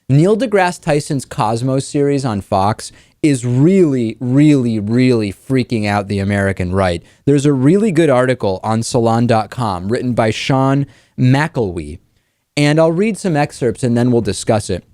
Neil deGrasse Tyson's Cosmos series on Fox is really, really, really freaking out the American right. There's a really good article on Salon.com written by Sean McElwee, and I'll read some excerpts and then we'll discuss it.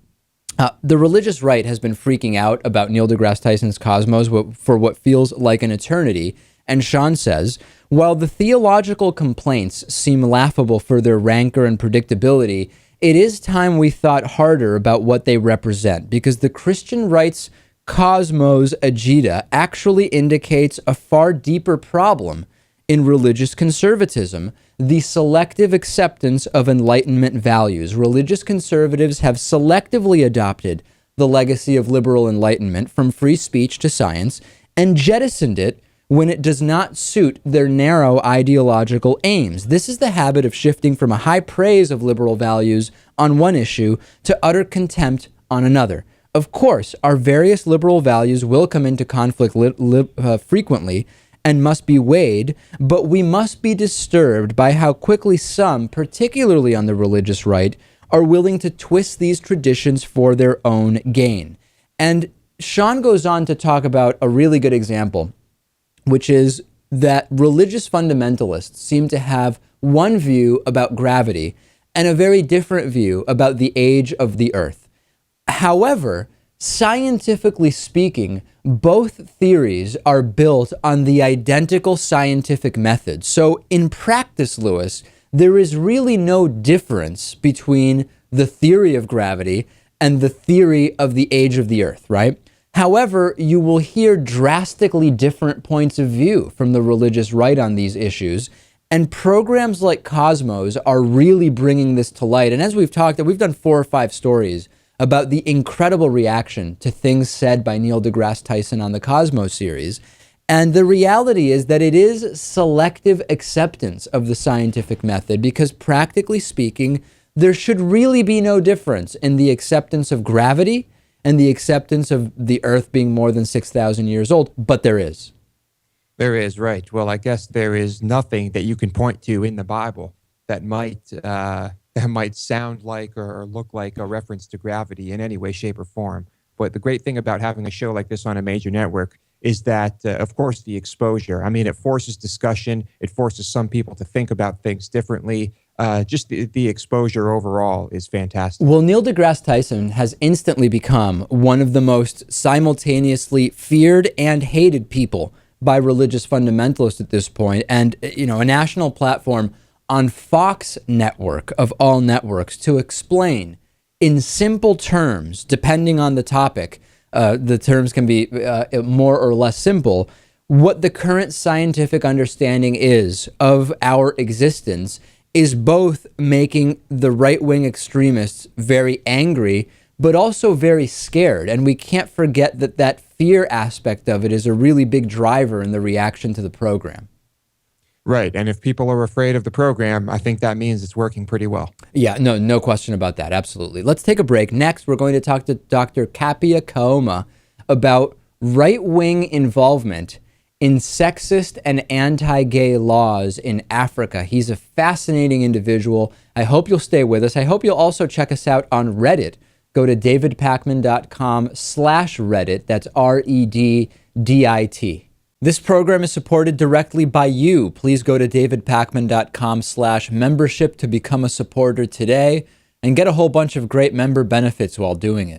The religious right has been freaking out about Neil deGrasse Tyson's Cosmos for what feels like an eternity. And Sean says, while the theological complaints seem laughable for their rancor and predictability, it is time we thought harder about what they represent, because the Christian right's Cosmos agita actually indicates a far deeper problem in religious conservatism: the selective acceptance of Enlightenment values. Religious conservatives have selectively adopted the legacy of liberal Enlightenment, from free speech to science, and jettisoned it when it does not suit their narrow ideological aims. This is the habit of shifting from a high praise of liberal values on one issue to utter contempt on another. Of course, our various liberal values will come into conflict frequently and must be weighed, but we must be disturbed by how quickly some, particularly on the religious right, are willing to twist these traditions for their own gain. And Sean goes on to talk about a really good example, which is that religious fundamentalists seem to have one view about gravity and a very different view about the age of the earth. However, scientifically speaking, both theories are built on the identical scientific method. So in practice, Lewis, there is really no difference between the theory of gravity and the theory of the age of the earth, right? However, you will hear drastically different points of view from the religious right on these issues, and programs like Cosmos are really bringing this to light. And as we've talked, we've done 4 or 5 stories about the incredible reaction to things said by Neil deGrasse Tyson on the Cosmos series. And the reality is that it is selective acceptance of the scientific method, because practically speaking, there should really be no difference in the acceptance of gravity and the acceptance of the earth being more than 6,000 years old, but there is. There is, right. Well, I guess there is nothing that you can point to in the Bible that might sound like or look like a reference to gravity in any way, shape, or form. But the great thing about having a show like this on a major network is that, of course, the exposure. I mean, it forces discussion. It forces some people to think about things differently. Just the exposure overall is fantastic. Well, Neil deGrasse Tyson has instantly become one of the most simultaneously feared and hated people by religious fundamentalists at this point. And, you know, a national platform on Fox network of all networks to explain in simple terms, depending on the topic, the terms can be more or less simple, what the current scientific understanding is of our existence, is both making the right-wing extremists very angry, but also very scared. And we can't forget that that fear aspect of it is a really big driver in the reaction to the program. Right. And if people are afraid of the program, I think that means it's working pretty well. Yeah, no question about that. Absolutely. Let's take a break. Next, we're going to talk to Dr. Kapia Kaoma about right-wing involvement in sexist and anti-gay laws in Africa. He's a fascinating individual. I hope you'll stay with us. I hope you'll also check us out on Reddit. Go to davidpakman.com/Reddit. That's REDDIT. This program is supported directly by you. Please go to davidpakman.com/membership to become a supporter today and get a whole bunch of great member benefits while doing it.